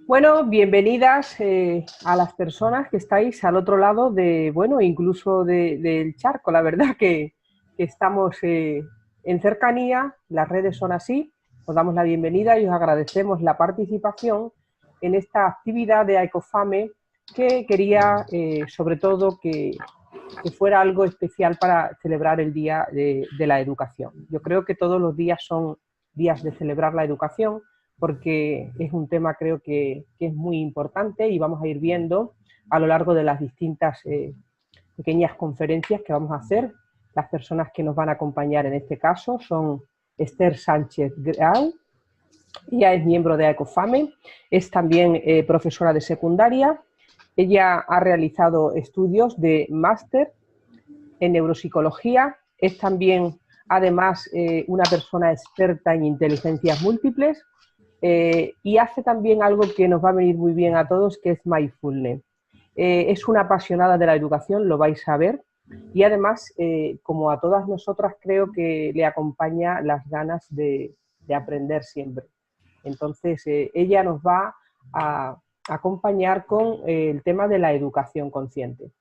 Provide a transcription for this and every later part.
Bueno, bienvenidas a las personas que estáis al otro lado de, bueno, incluso del charco. La verdad que estamos en cercanía, las redes son así. Os damos la bienvenida y os agradecemos la participación en esta actividad de Ecofame que quería, sobre todo, que fuera algo especial para celebrar el Día de la Educación. Yo creo que todos los días son días de celebrar la educación, porque es un tema creo que es muy importante y vamos a ir viendo a lo largo de las distintas pequeñas conferencias que vamos a hacer. Las personas que nos van a acompañar en este caso son Esther Sánchez Grau, ella es miembro de Ecofame, es también profesora de secundaria, ella ha realizado estudios de máster en neuropsicología, es también además una persona experta en inteligencias múltiples, y hace también algo que nos va a venir muy bien a todos, que es mindfulness. Es una apasionada de la educación, lo vais a ver, y además, como a todas nosotras, creo que le acompaña las ganas de aprender siempre. Entonces, ella nos va a acompañar con el tema de la educación consciente.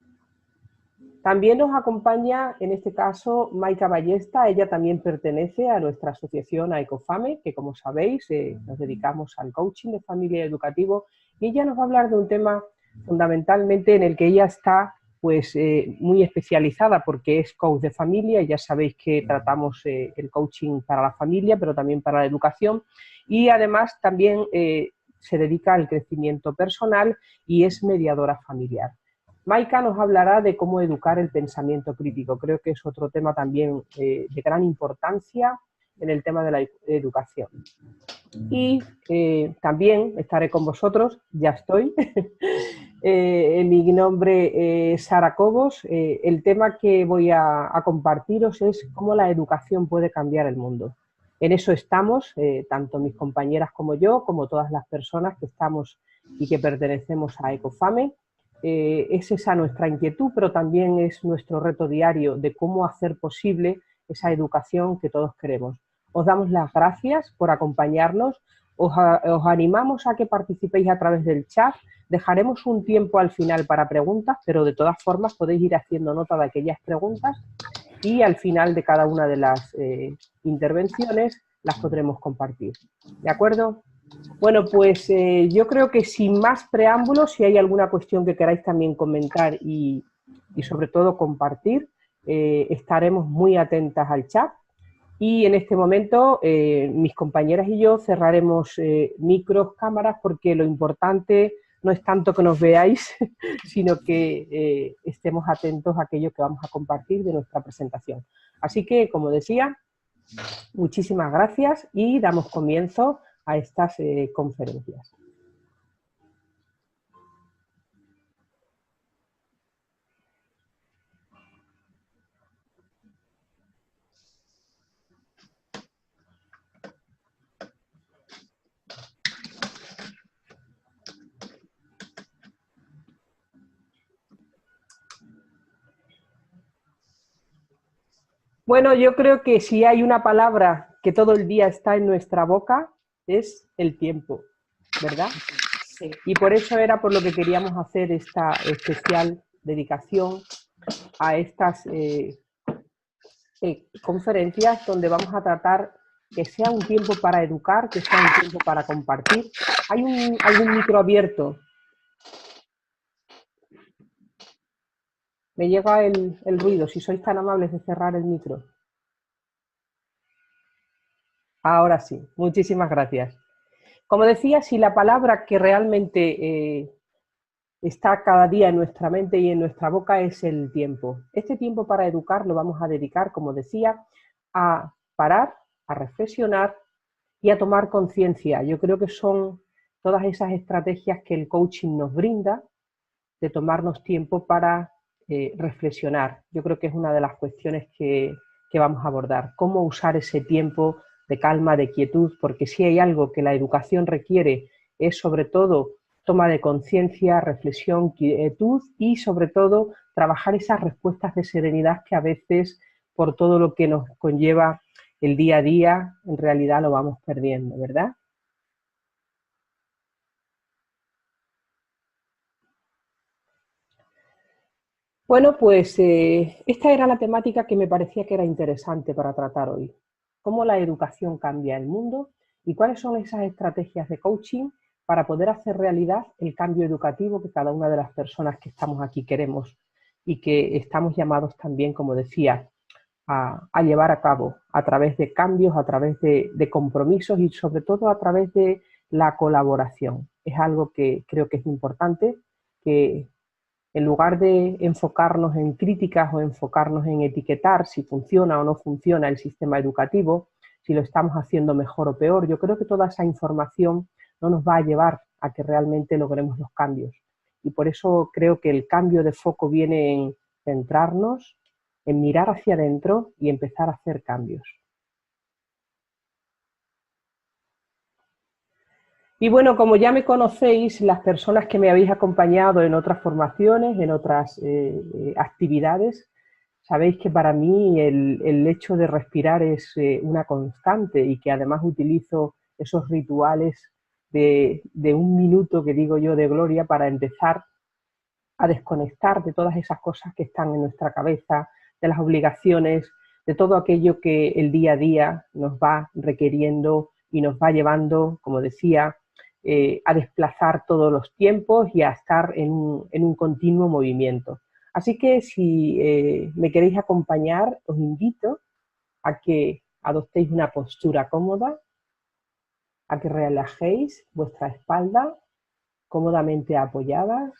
También nos acompaña, en este caso, Maika Ballesta. Ella también pertenece a nuestra asociación, a Ecofame, que como sabéis, nos dedicamos al coaching de familia y educativo, y ella nos va a hablar de un tema fundamentalmente en el que ella está pues muy especializada, porque es coach de familia, y ya sabéis que tratamos el coaching para la familia, pero también para la educación, y además también se dedica al crecimiento personal y es mediadora familiar. Maika nos hablará de cómo educar el pensamiento crítico. Creo que es otro tema también de gran importancia en el tema de la educación. Y también estaré con vosotros, ya estoy. Mi nombre es Sara Cobos. El tema que voy a compartiros es cómo la educación puede cambiar el mundo. En eso estamos, tanto mis compañeras como yo, como todas las personas que estamos y que pertenecemos a Ecofame. Es esa nuestra inquietud, pero también es nuestro reto diario de cómo hacer posible esa educación que todos queremos. Os damos las gracias por acompañarnos, os animamos a que participéis a través del chat, dejaremos un tiempo al final para preguntas, pero de todas formas podéis ir haciendo nota de aquellas preguntas y al final de cada una de las intervenciones las podremos compartir. ¿De acuerdo? Bueno, pues yo creo que sin más preámbulos, si hay alguna cuestión que queráis también comentar y sobre todo compartir, estaremos muy atentas al chat. Y en este momento mis compañeras y yo cerraremos micros, cámaras, porque lo importante no es tanto que nos veáis, sino que estemos atentos a aquello que vamos a compartir de nuestra presentación. Así que, como decía, muchísimas gracias y damos comienzo a estas conferencias. Bueno, yo creo que si hay una palabra que todo el día está en nuestra boca, es el tiempo, ¿verdad? Sí. Y por eso era por lo que queríamos hacer esta especial dedicación a estas conferencias donde vamos a tratar que sea un tiempo para educar, que sea un tiempo para compartir. ¿Hay algún micro abierto? Me llega el ruido, si sois tan amables de cerrar el micro. Ahora sí, muchísimas gracias. Como decía, si la palabra que realmente está cada día en nuestra mente y en nuestra boca es el tiempo. Este tiempo para educar lo vamos a dedicar, como decía, a parar, a reflexionar y a tomar conciencia. Yo creo que son todas esas estrategias que el coaching nos brinda, de tomarnos tiempo para reflexionar. Yo creo que es una de las cuestiones que vamos a abordar. Cómo usar ese tiempo de calma, de quietud, porque si hay algo que la educación requiere es sobre todo toma de conciencia, reflexión, quietud y sobre todo trabajar esas respuestas de serenidad que a veces por todo lo que nos conlleva el día a día en realidad lo vamos perdiendo, ¿verdad? Bueno, pues esta era la temática que me parecía que era interesante para tratar hoy. Cómo la educación cambia el mundo y cuáles son esas estrategias de coaching para poder hacer realidad el cambio educativo que cada una de las personas que estamos aquí queremos y que estamos llamados también, como decía, a llevar a cabo a través de cambios, a través de compromisos y sobre todo a través de la colaboración. Es algo que creo que es importante, que en lugar de enfocarnos en críticas o enfocarnos en etiquetar si funciona o no funciona el sistema educativo, si lo estamos haciendo mejor o peor, yo creo que toda esa información no nos va a llevar a que realmente logremos los cambios. Y por eso creo que el cambio de foco viene en centrarnos, en mirar hacia adentro y empezar a hacer cambios. Y bueno, como ya me conocéis, las personas que me habéis acompañado en otras formaciones, en otras actividades, sabéis que para mí el hecho de respirar es una constante y que además utilizo esos rituales de un minuto que digo yo de gloria para empezar a desconectar de todas esas cosas que están en nuestra cabeza, de las obligaciones, de todo aquello que el día a día nos va requiriendo y nos va llevando, como decía, a desplazar todos los tiempos y a estar en un continuo movimiento. Así que si me queréis acompañar, os invito a que adoptéis una postura cómoda, a que relajéis vuestra espalda cómodamente apoyadas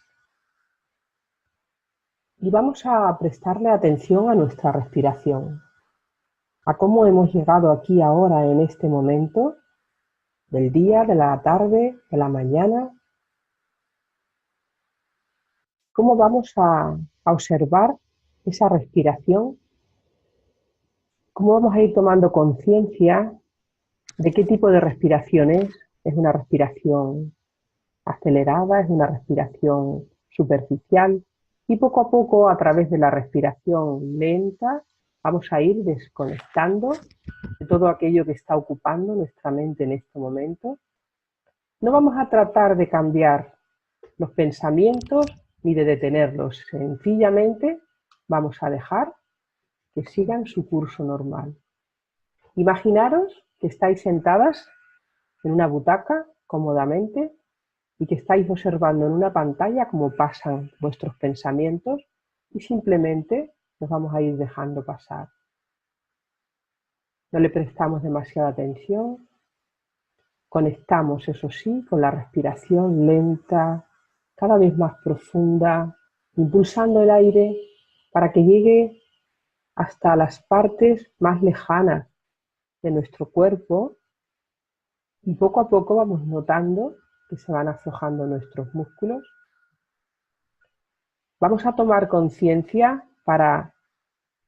y vamos a prestarle atención a nuestra respiración, a cómo hemos llegado aquí ahora en este momento del día, de la tarde, de la mañana, cómo vamos a observar esa respiración, cómo vamos a ir tomando conciencia de qué tipo de respiración es una respiración acelerada, es una respiración superficial y poco a poco a través de la respiración lenta vamos a ir desconectando de todo aquello que está ocupando nuestra mente en este momento. No vamos a tratar de cambiar los pensamientos ni de detenerlos, sencillamente vamos a dejar que sigan su curso normal. Imaginaros que estáis sentadas en una butaca cómodamente y que estáis observando en una pantalla cómo pasan vuestros pensamientos y simplemente los vamos a ir dejando pasar. No le prestamos demasiada atención, conectamos, eso sí, con la respiración lenta, cada vez más profunda, impulsando el aire para que llegue hasta las partes más lejanas de nuestro cuerpo y poco a poco vamos notando que se van aflojando nuestros músculos. Vamos a tomar conciencia para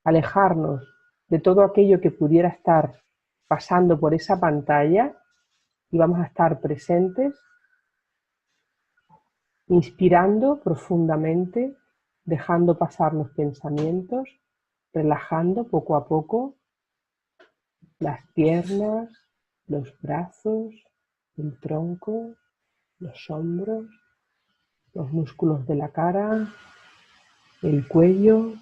alejarnos de todo aquello que pudiera estar pasando por esa pantalla y vamos a estar presentes, inspirando profundamente, dejando pasar los pensamientos, relajando poco a poco las piernas, los brazos, el tronco, los hombros, los músculos de la cara, el cuello.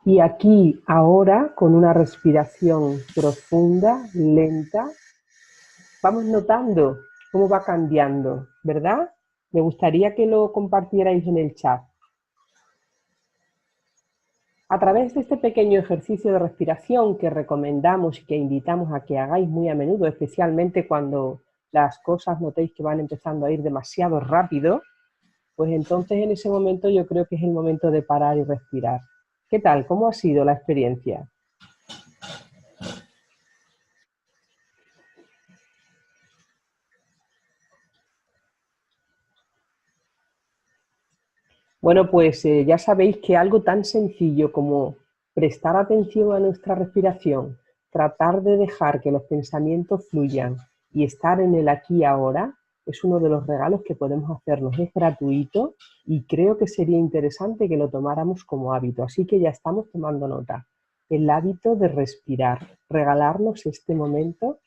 Y aquí, ahora, con una respiración profunda, lenta, vamos notando cómo va cambiando, ¿verdad? Me gustaría que lo compartierais en el chat. A través de este pequeño ejercicio de respiración que recomendamos y que invitamos a que hagáis muy a menudo, especialmente cuando las cosas notéis que van empezando a ir demasiado rápido, pues entonces en ese momento yo creo que es el momento de parar y respirar. ¿Qué tal? ¿Cómo ha sido la experiencia? Bueno, pues ya sabéis que algo tan sencillo como prestar atención a nuestra respiración, tratar de dejar que los pensamientos fluyan y estar en el aquí y ahora es uno de los regalos que podemos hacernos. Es gratuito y creo que sería interesante que lo tomáramos como hábito. Así que ya estamos tomando nota. El hábito de respirar, regalarnos este momento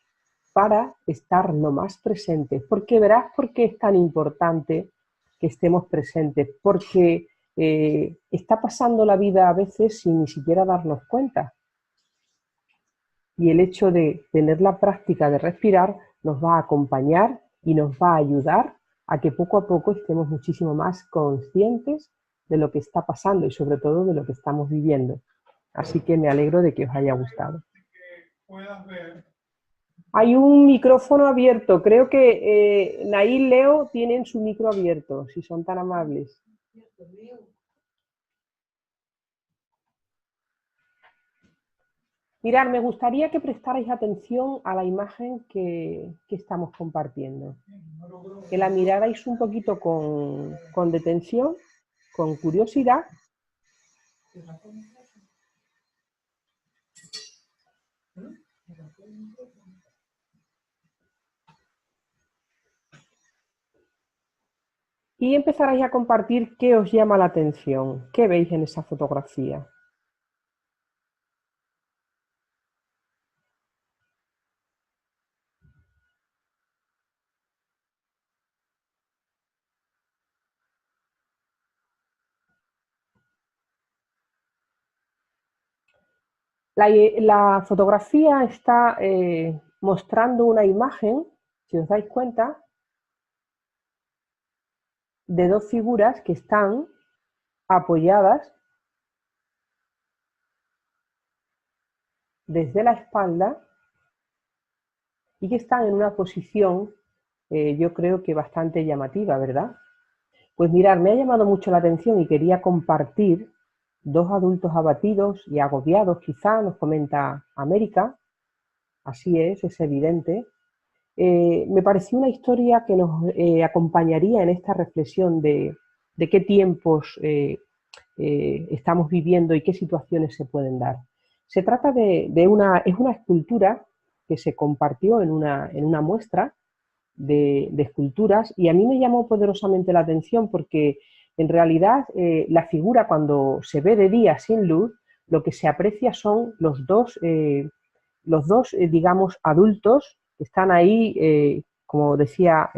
para estar lo más presentes. Porque verás por qué es tan importante que estemos presentes, porque está pasando la vida a veces sin ni siquiera darnos cuenta. Y el hecho de tener la práctica de respirar nos va a acompañar y nos va a ayudar a que poco a poco estemos muchísimo más conscientes de lo que está pasando y sobre todo de lo que estamos viviendo. Así que me alegro de que os haya gustado. Hay un micrófono abierto. Creo que Nail y Leo tienen su micro abierto, si son tan amables. Mirad, me gustaría que prestarais atención a la imagen que estamos compartiendo. Que la mirarais un poquito con detención, con curiosidad. Y empezaréis a compartir qué os llama la atención, qué veis en esa fotografía. La fotografía está mostrando una imagen, si os dais cuenta, de dos figuras que están apoyadas desde la espalda y que están en una posición, yo creo que bastante llamativa, ¿verdad? Pues mirad, me ha llamado mucho la atención y quería compartir dos adultos abatidos y agobiados, quizá, nos comenta América, así es evidente. Me pareció una historia que nos acompañaría en esta reflexión de qué tiempos estamos viviendo y qué situaciones se pueden dar. Se trata es una escultura que se compartió en una muestra de esculturas y a mí me llamó poderosamente la atención porque en realidad la figura cuando se ve de día sin luz, lo que se aprecia son los dos digamos, adultos que están ahí, como decía,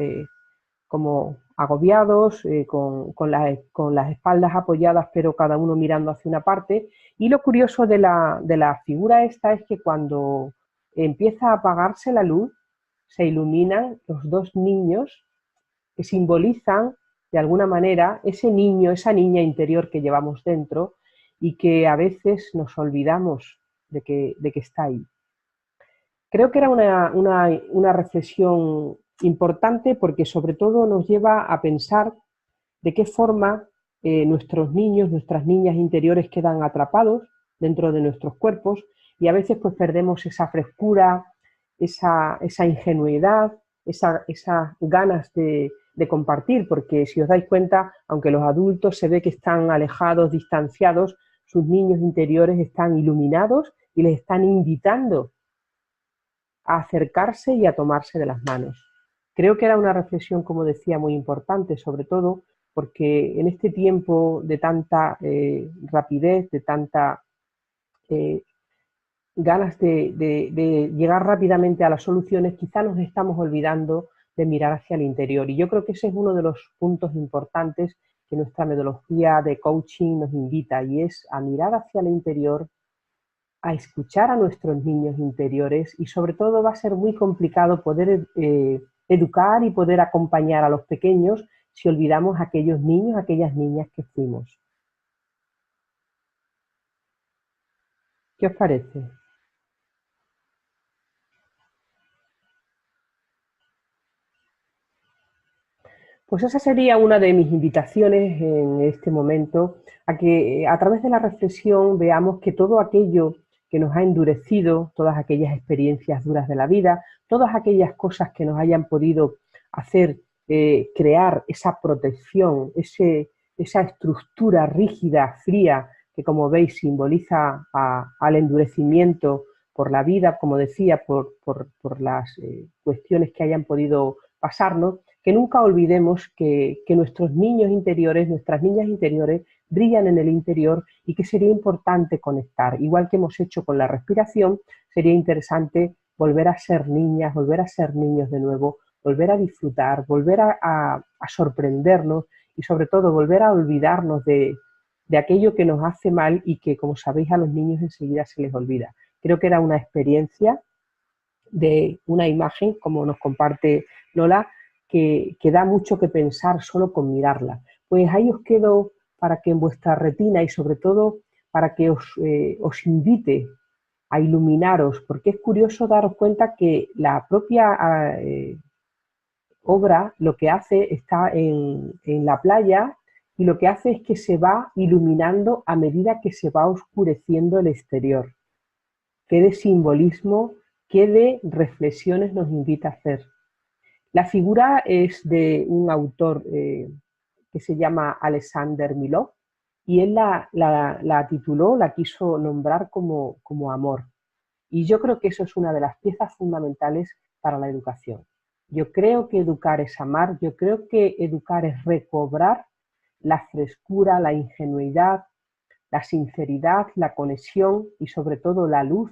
como agobiados, con las espaldas apoyadas, pero cada uno mirando hacia una parte. Y lo curioso de la figura esta es que cuando empieza a apagarse la luz, se iluminan los dos niños que simbolizan, de alguna manera, ese niño, esa niña interior que llevamos dentro y que a veces nos olvidamos de que está ahí. Creo que era una reflexión importante porque sobre todo nos lleva a pensar de qué forma nuestros niños, nuestras niñas interiores quedan atrapados dentro de nuestros cuerpos y a veces pues perdemos esa frescura, esa ingenuidad, esas ganas de compartir, porque si os dais cuenta, aunque los adultos se ve que están alejados, distanciados, sus niños interiores están iluminados y les están invitando a acercarse y a tomarse de las manos. Creo que era una reflexión, como decía, muy importante, sobre todo porque en este tiempo de tanta rapidez, de tanta ganas de llegar rápidamente a las soluciones, quizá nos estamos olvidando de mirar hacia el interior. Y yo creo que ese es uno de los puntos importantes que nuestra metodología de coaching nos invita, y es a mirar hacia el interior, a escuchar a nuestros niños interiores, y sobre todo va a ser muy complicado poder educar y poder acompañar a los pequeños si olvidamos a aquellos niños, a aquellas niñas que fuimos. ¿Qué os parece? Pues esa sería una de mis invitaciones en este momento, a que a través de la reflexión veamos que todo aquello que nos ha endurecido, todas aquellas experiencias duras de la vida, todas aquellas cosas que nos hayan podido hacer crear esa protección, esa estructura rígida, fría, que como veis simboliza al endurecimiento por la vida, como decía, por las cuestiones que hayan podido pasarnos, que nunca olvidemos que nuestros niños interiores, nuestras niñas interiores, brillan en el interior y que sería importante conectar. Igual que hemos hecho con la respiración, sería interesante volver a ser niñas, volver a ser niños de nuevo, volver a disfrutar, volver a sorprendernos y sobre todo volver a olvidarnos de aquello que nos hace mal y que, como sabéis, a los niños enseguida se les olvida. Creo que era una experiencia de una imagen, como nos comparte Lola, que da mucho que pensar solo con mirarla. Pues ahí os quedo para que en vuestra retina y sobre todo para que os invite a iluminaros, porque es curioso daros cuenta que la propia obra lo que hace está en la playa y lo que hace es que se va iluminando a medida que se va oscureciendo el exterior. ¿Qué de simbolismo, qué de reflexiones nos invita a hacer? La figura es de un autor que se llama Alexander Milov y él la tituló, la quiso nombrar como amor. Y yo creo que eso es una de las piezas fundamentales para la educación. Yo creo que educar es amar, yo creo que educar es recobrar la frescura, la ingenuidad, la sinceridad, la conexión y sobre todo la luz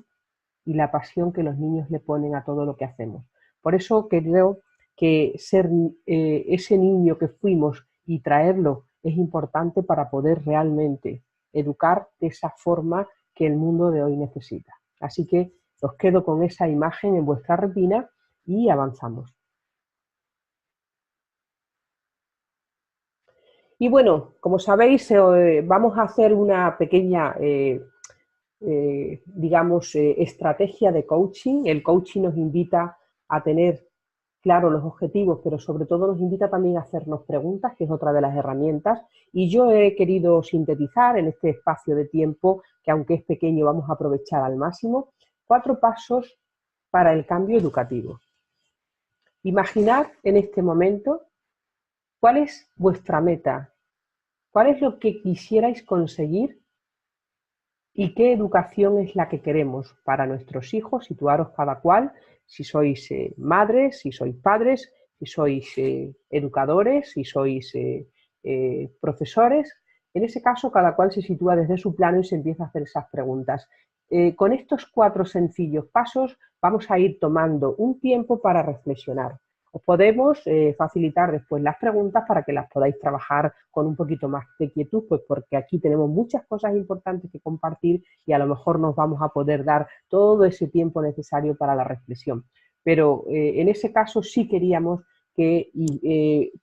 y la pasión que los niños le ponen a todo lo que hacemos. Por eso creo que ser ese niño que fuimos y traerlo es importante para poder realmente educar de esa forma que el mundo de hoy necesita. Así que os quedo con esa imagen en vuestra retina y avanzamos. Y bueno, como sabéis, vamos a hacer una pequeña digamos, estrategia de coaching. El coaching nos invita a tener claro los objetivos, pero sobre todo nos invita también a hacernos preguntas, que es otra de las herramientas. Y yo he querido sintetizar en este espacio de tiempo, que aunque es pequeño vamos a aprovechar al máximo, 4 pasos para el cambio educativo. Imaginar en este momento cuál es vuestra meta, cuál es lo que quisierais conseguir y qué educación es la que queremos para nuestros hijos. Situaros cada cual, si sois madres, si sois padres, si sois educadores, si sois profesores. En ese caso, cada cual se sitúa desde su plano y se empieza a hacer esas preguntas. Con estos 4 sencillos pasos vamos a ir tomando un tiempo para reflexionar. Os podemos facilitar después las preguntas para que las podáis trabajar con un poquito más de quietud, pues porque aquí tenemos muchas cosas importantes que compartir y a lo mejor nos vamos a poder dar todo ese tiempo necesario para la reflexión. Pero en ese caso sí queríamos que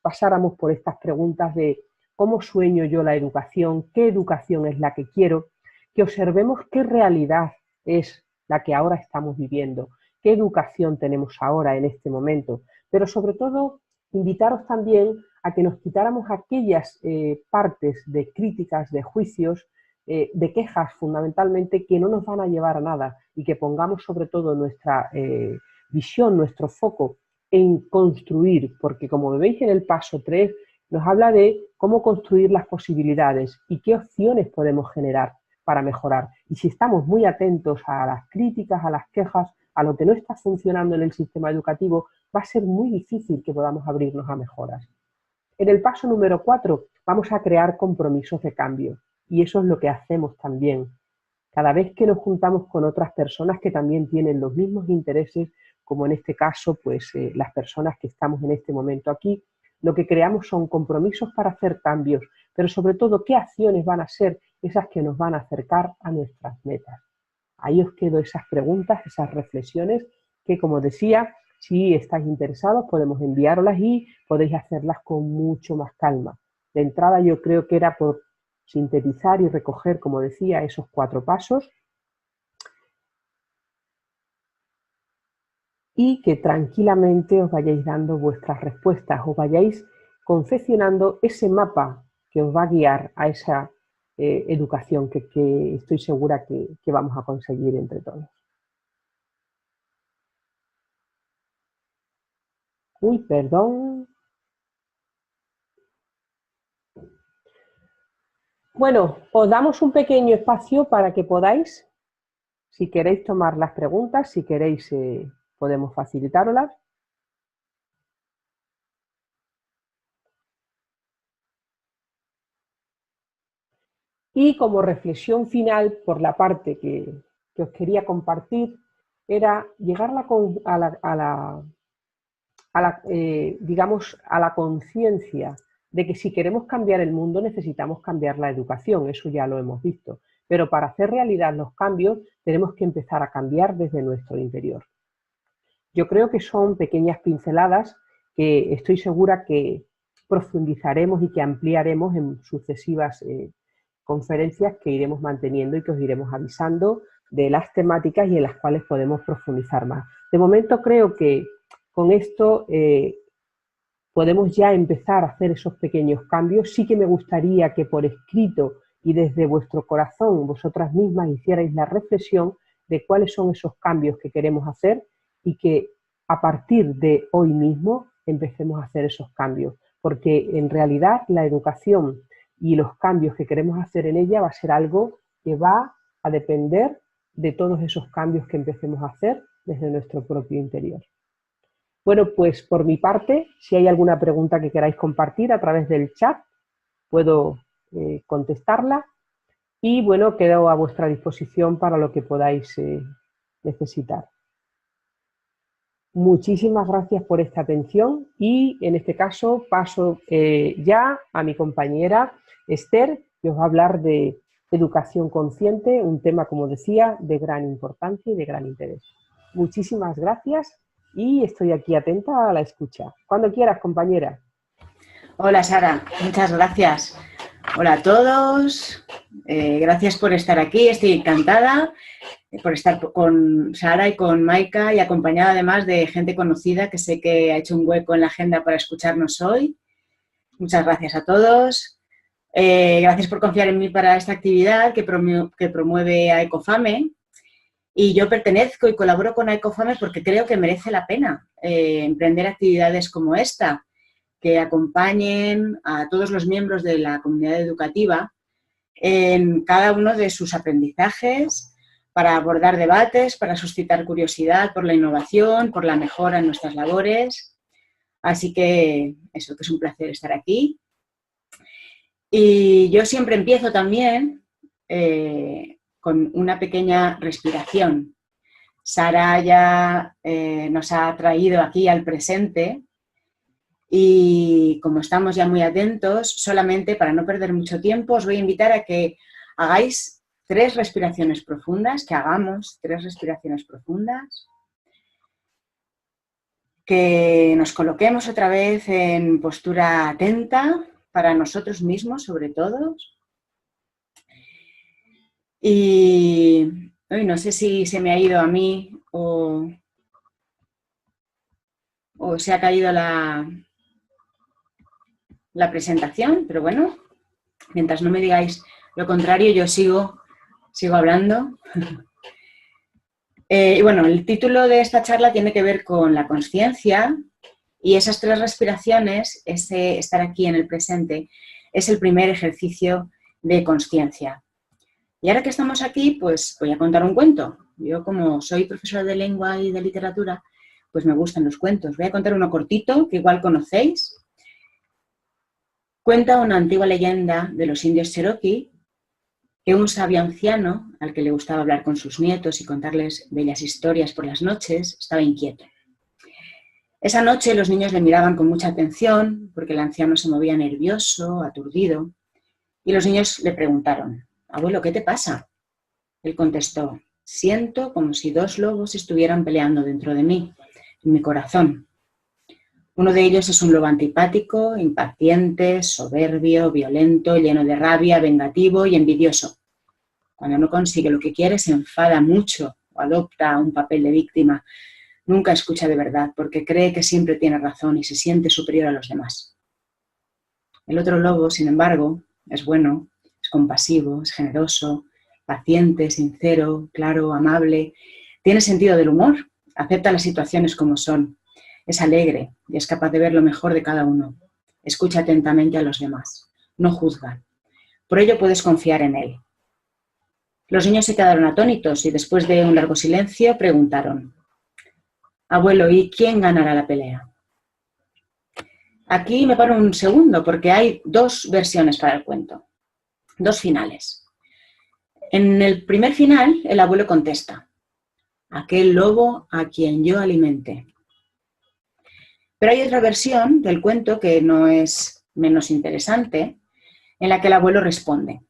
pasáramos por estas preguntas de cómo sueño yo la educación, qué educación es la que quiero, que observemos qué realidad es la que ahora estamos viviendo, qué educación tenemos ahora en este momento, pero sobre todo invitaros también a que nos quitáramos aquellas partes de críticas, de juicios, de quejas fundamentalmente que no nos van a llevar a nada y que pongamos sobre todo nuestra visión, nuestro foco en construir, porque como veis en el paso 3 nos habla de cómo construir las posibilidades y qué opciones podemos generar para mejorar. Y si estamos muy atentos a las críticas, a las quejas, a lo que no está funcionando en el sistema educativo, va a ser muy difícil que podamos abrirnos a mejoras. En el paso número 4 vamos a crear compromisos de cambio y eso es lo que hacemos también. Cada vez que nos juntamos con otras personas que también tienen los mismos intereses, como en este caso, pues las personas que estamos en este momento aquí, lo que creamos son compromisos para hacer cambios, pero sobre todo qué acciones van a ser esas que nos van a acercar a nuestras metas. Ahí os quedo esas preguntas, esas reflexiones que, como decía, si estáis interesados podemos enviároslas y podéis hacerlas con mucho más calma. De entrada yo creo que era por sintetizar y recoger, como decía, esos 4 pasos y que tranquilamente os vayáis dando vuestras respuestas, os vayáis confeccionando ese mapa que os va a guiar a esa educación que estoy segura que vamos a conseguir entre todos. Uy, perdón. Bueno, os damos un pequeño espacio para que podáis, si queréis tomar las preguntas, si queréis podemos facilitároslas. Y como reflexión final, por la parte que os quería compartir, era llegar digamos, a la conciencia de que si queremos cambiar el mundo necesitamos cambiar la educación, eso ya lo hemos visto. Pero para hacer realidad los cambios tenemos que empezar a cambiar desde nuestro interior. Yo creo que son pequeñas pinceladas que estoy segura que profundizaremos y que ampliaremos en sucesivas conferencias que iremos manteniendo y que os iremos avisando de las temáticas y en las cuales podemos profundizar más. De momento creo que con esto podemos ya empezar a hacer esos pequeños cambios. Sí que me gustaría que por escrito y desde vuestro corazón vosotras mismas hicierais la reflexión de cuáles son esos cambios que queremos hacer y que a partir de hoy mismo empecemos a hacer esos cambios, porque en realidad la educación y los cambios que queremos hacer en ella va a ser algo que va a depender de todos esos cambios que empecemos a hacer desde nuestro propio interior. Bueno, pues por mi parte, si hay alguna pregunta que queráis compartir a través del chat, puedo contestarla y bueno, quedo a vuestra disposición para lo que podáis necesitar. Muchísimas gracias por esta atención y en este caso paso ya a mi compañera Esther, que os va a hablar de educación consciente, un tema, como decía, de gran importancia y de gran interés. Muchísimas gracias y estoy aquí atenta a la escucha. Cuando quieras, compañera. Hola, Sara, muchas gracias. Hola a todos, gracias por estar aquí, estoy encantada por estar con Sara y con Maika y acompañada además de gente conocida que sé que ha hecho un hueco en la agenda para escucharnos hoy. Muchas gracias a todos. Gracias por confiar en mí para esta actividad que promueve a Ecofame. Y yo pertenezco y colaboro con Ecofame porque creo que merece la pena emprender actividades como esta, que acompañen a todos los miembros de la comunidad educativa en cada uno de sus aprendizajes, para abordar debates, para suscitar curiosidad por la innovación, por la mejora en nuestras labores. Así que eso, que es un placer estar aquí. Y yo siempre empiezo también con una pequeña respiración. Sara ya nos ha traído aquí al presente y como estamos ya muy atentos, solamente para no perder mucho tiempo, os voy a invitar a que hagáis 3 respiraciones profundas, que hagamos 3 respiraciones profundas, que nos coloquemos otra vez en postura atenta para nosotros mismos, sobre todo. Y no sé si se me ha ido a mí o se ha caído la presentación, pero bueno, mientras no me digáis lo contrario, yo sigo hablando. Y bueno, el título de esta charla tiene que ver con la consciencia y esas 3 respiraciones, ese estar aquí en el presente, es el primer ejercicio de consciencia. Y ahora que estamos aquí, pues voy a contar un cuento. Yo, como soy profesora de lengua y de literatura, pues me gustan los cuentos. Voy a contar uno cortito, que igual conocéis. Cuenta una antigua leyenda de los indios Cherokee que un sabio anciano, al que le gustaba hablar con sus nietos y contarles bellas historias por las noches, estaba inquieto. Esa noche los niños le miraban con mucha atención porque el anciano se movía nervioso, aturdido, y los niños le preguntaron: «Abuelo, ¿qué te pasa?». Él contestó: «Siento como si 2 lobos estuvieran peleando dentro de mí, en mi corazón. Uno de ellos es un lobo antipático, impaciente, soberbio, violento, lleno de rabia, vengativo y envidioso. Cuando no consigue lo que quiere, se enfada mucho o adopta un papel de víctima. Nunca escucha de verdad porque cree que siempre tiene razón y se siente superior a los demás. El otro lobo, sin embargo, es bueno, es compasivo, es generoso, paciente, sincero, claro, amable, tiene sentido del humor, acepta las situaciones como son. Es alegre y es capaz de ver lo mejor de cada uno. Escucha atentamente a los demás. No juzga. Por ello puedes confiar en él». Los niños se quedaron atónitos y después de un largo silencio preguntaron: «Abuelo, ¿y quién ganará la pelea?». Aquí me paro un segundo porque hay 2 versiones para el cuento. 2 finales. En el primer final, el abuelo contesta: «Aquel lobo a quien yo alimenté». Pero hay otra versión del cuento que no es menos interesante, en la que el abuelo responde: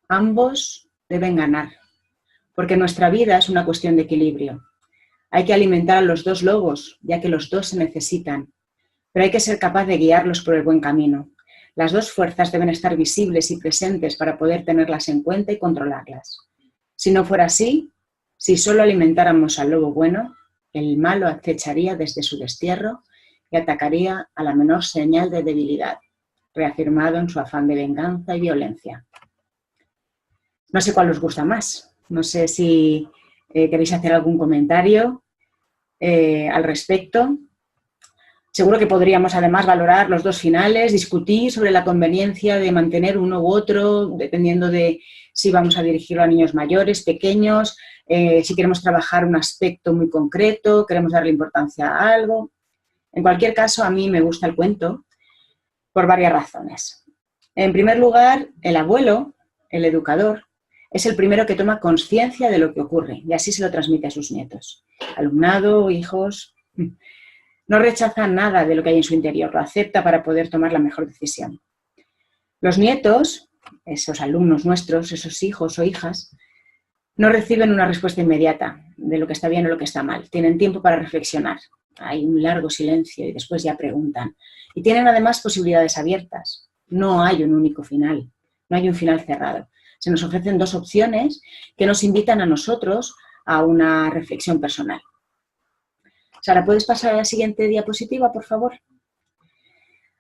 ambos deben ganar, porque nuestra vida es una cuestión de equilibrio. Hay que alimentar a los dos lobos, ya que los dos se necesitan, pero hay que ser capaz de guiarlos por el buen camino. Las dos fuerzas deben estar visibles y presentes para poder tenerlas en cuenta y controlarlas. Si no fuera así, si solo alimentáramos al lobo bueno, el malo acecharía desde su destierro y atacaría a la menor señal de debilidad, reafirmado en su afán de venganza y violencia. No sé cuál os gusta más. No sé si queréis hacer algún comentario al respecto. Seguro que podríamos además valorar los dos finales, discutir sobre la conveniencia de mantener uno u otro, dependiendo de si vamos a dirigirlo a niños mayores, pequeños, si queremos trabajar un aspecto muy concreto, queremos darle importancia a algo. En cualquier caso, a mí me gusta el cuento por varias razones. En primer lugar, el abuelo, el educador, es el primero que toma conciencia de lo que ocurre y así se lo transmite a sus nietos. Alumnado, hijos, no rechaza nada de lo que hay en su interior, lo acepta para poder tomar la mejor decisión. Los nietos, esos alumnos nuestros, esos hijos o hijas, no reciben una respuesta inmediata de lo que está bien o lo que está mal. Tienen tiempo para reflexionar. Hay un largo silencio y después ya preguntan. Y tienen además posibilidades abiertas. No hay un único final, no hay un final cerrado. Se nos ofrecen dos opciones que nos invitan a nosotros a una reflexión personal. Sara, ¿puedes pasar a la siguiente diapositiva, por favor?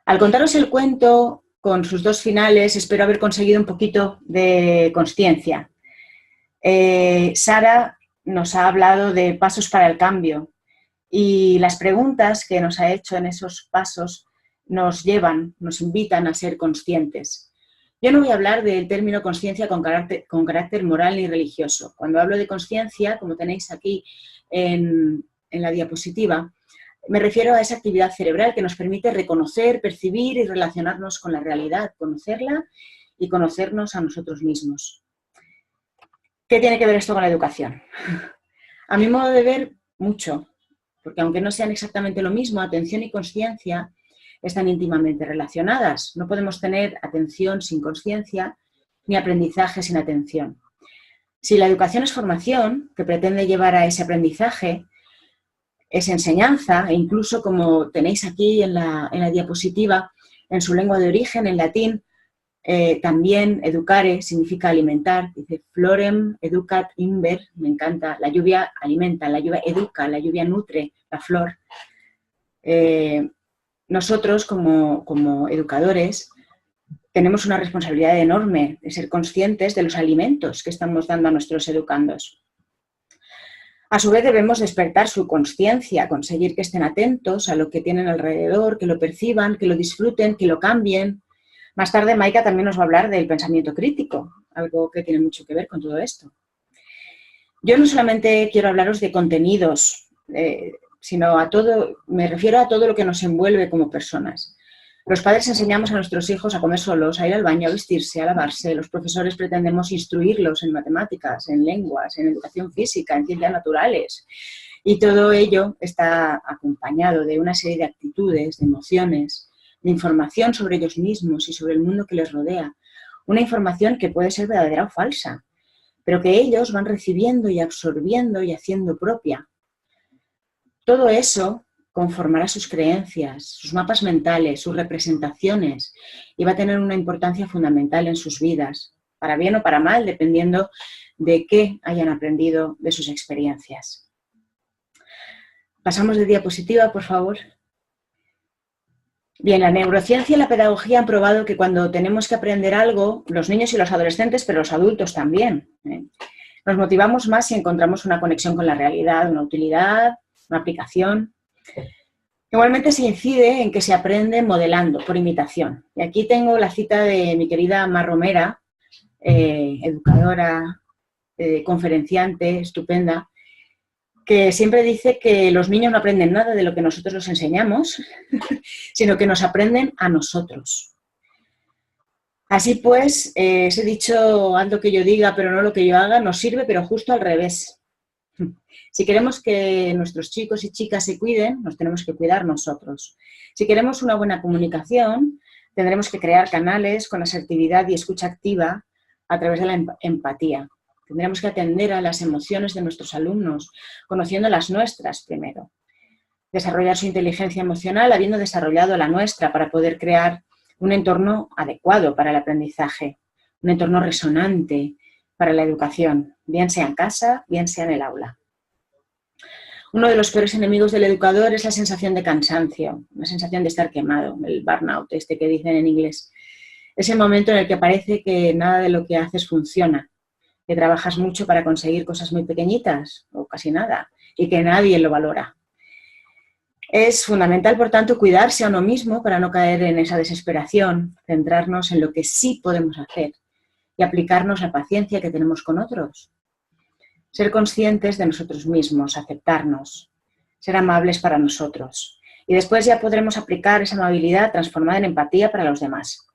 Al contaros el cuento con sus dos finales, espero haber conseguido un poquito de consciencia. Sara nos ha hablado de pasos para el cambio y las preguntas que nos ha hecho en esos pasos nos invitan a ser conscientes. Yo no voy a hablar del término consciencia con carácter moral ni religioso. Cuando hablo de consciencia, como tenéis aquí en la diapositiva, me refiero a esa actividad cerebral que nos permite reconocer, percibir y relacionarnos con la realidad, conocerla y conocernos a nosotros mismos. ¿Qué tiene que ver esto con la educación? A mi modo de ver, mucho, porque aunque no sean exactamente lo mismo, atención y consciencia están íntimamente relacionadas. No podemos tener atención sin consciencia ni aprendizaje sin atención. Si la educación es formación, que pretende llevar a ese aprendizaje, es enseñanza, e incluso como tenéis aquí en la diapositiva, en su lengua de origen, en latín, también educare significa alimentar, dice florem educat inver, me encanta, la lluvia alimenta, la lluvia educa, la lluvia nutre, la flor. Nosotros como educadores tenemos una responsabilidad enorme de ser conscientes de los alimentos que estamos dando a nuestros educandos. A su vez debemos despertar su conciencia, conseguir que estén atentos a lo que tienen alrededor, que lo perciban, que lo disfruten, que lo cambien. Más tarde Maika también nos va a hablar del pensamiento crítico, algo que tiene mucho que ver con todo esto. Yo no solamente quiero hablaros de contenidos, sino me refiero a todo lo que nos envuelve como personas. Los padres enseñamos a nuestros hijos a comer solos, a ir al baño, a vestirse, a lavarse. Los profesores pretendemos instruirlos en matemáticas, en lenguas, en educación física, en ciencias naturales. Y todo ello está acompañado de una serie de actitudes, de emociones, de información sobre ellos mismos y sobre el mundo que les rodea. Una información que puede ser verdadera o falsa, pero que ellos van recibiendo y absorbiendo y haciendo propia. Todo eso conformará sus creencias, sus mapas mentales, sus representaciones y va a tener una importancia fundamental en sus vidas, para bien o para mal, dependiendo de qué hayan aprendido de sus experiencias. Pasamos de diapositiva, por favor. Bien, la neurociencia y la pedagogía han probado que cuando tenemos que aprender algo, los niños y los adolescentes, pero los adultos también, nos motivamos más si encontramos una conexión con la realidad, una utilidad, una aplicación. Igualmente se incide en que se aprende modelando, por imitación. Y aquí tengo la cita de mi querida Mar Romera, educadora, conferenciante, estupenda, que siempre dice que los niños no aprenden nada de lo que nosotros les enseñamos, sino que nos aprenden a nosotros. Así pues, ese dicho, haz lo que yo diga, pero no lo que yo haga, nos sirve, pero justo al revés. Si queremos que nuestros chicos y chicas se cuiden, nos tenemos que cuidar nosotros. Si queremos una buena comunicación, tendremos que crear canales con asertividad y escucha activa a través de la empatía. Tendremos que atender a las emociones de nuestros alumnos, conociendo las nuestras primero. Desarrollar su inteligencia emocional habiendo desarrollado la nuestra para poder crear un entorno adecuado para el aprendizaje, un entorno resonante para la educación, bien sea en casa, bien sea en el aula. Uno de los peores enemigos del educador es la sensación de cansancio, la sensación de estar quemado, el burnout, que dicen en inglés. Es el momento en el que parece que nada de lo que haces funciona, que trabajas mucho para conseguir cosas muy pequeñitas, o casi nada, y que nadie lo valora. Es fundamental, por tanto, cuidarse a uno mismo para no caer en esa desesperación, centrarnos en lo que sí podemos hacer y aplicarnos la paciencia que tenemos con otros. Ser conscientes de nosotros mismos, aceptarnos, ser amables para nosotros. Y después ya podremos aplicar esa amabilidad transformada en empatía para los demás.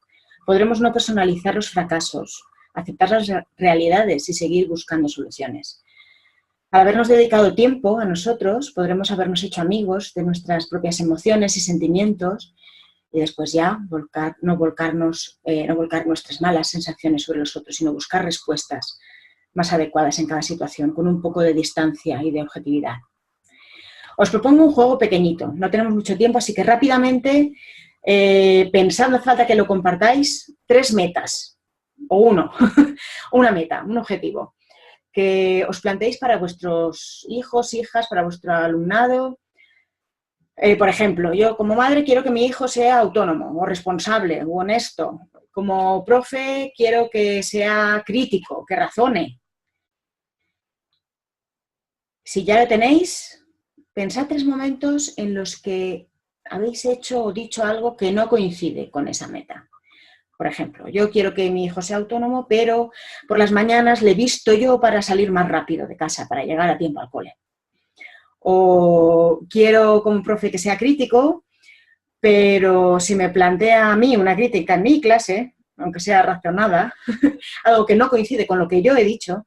Podremos no personalizar los fracasos, aceptar las realidades y seguir buscando soluciones. Al habernos dedicado tiempo a nosotros, podremos habernos hecho amigos de nuestras propias emociones y sentimientos y después ya no volcar nuestras malas sensaciones sobre los otros, sino buscar respuestas más adecuadas en cada situación, con un poco de distancia y de objetividad. Os propongo un juego pequeñito, no tenemos mucho tiempo, así que rápidamente, pensad, no hace falta que lo compartáis, 3 metas, o una meta, un objetivo, que os planteéis para vuestros hijos, hijas, para vuestro alumnado. Por ejemplo, yo como madre quiero que mi hijo sea autónomo, o responsable, o honesto. Como profe quiero que sea crítico, que razone. Si ya lo tenéis, pensad 3 momentos en los que habéis hecho o dicho algo que no coincide con esa meta. Por ejemplo, yo quiero que mi hijo sea autónomo, pero por las mañanas le visto yo para salir más rápido de casa, para llegar a tiempo al cole. O quiero como profe que sea crítico, pero si me plantea a mí una crítica en mi clase, aunque sea razonada, algo que no coincide con lo que yo he dicho,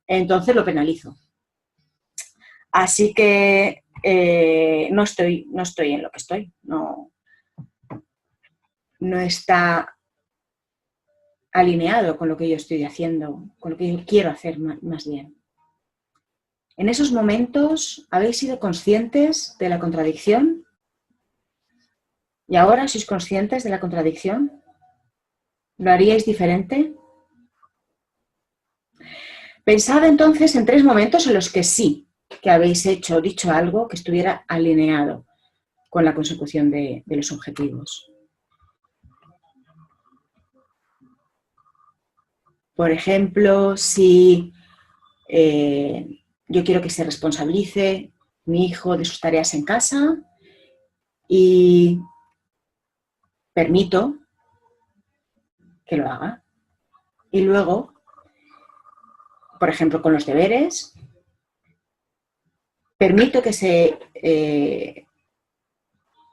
entonces lo penalizo. Así que no estoy en lo que estoy, no está alineado con lo que yo estoy haciendo, con lo que yo quiero hacer más bien. ¿En esos momentos habéis sido conscientes de la contradicción? ¿Y ahora sois conscientes de la contradicción? ¿Lo haríais diferente? Pensad entonces en 3 momentos en los que sí, que habéis hecho o dicho algo que estuviera alineado con la consecución de los objetivos. Por ejemplo, si yo quiero que se responsabilice mi hijo de sus tareas en casa y permito que lo haga. Y luego, por ejemplo, con los deberes, permito que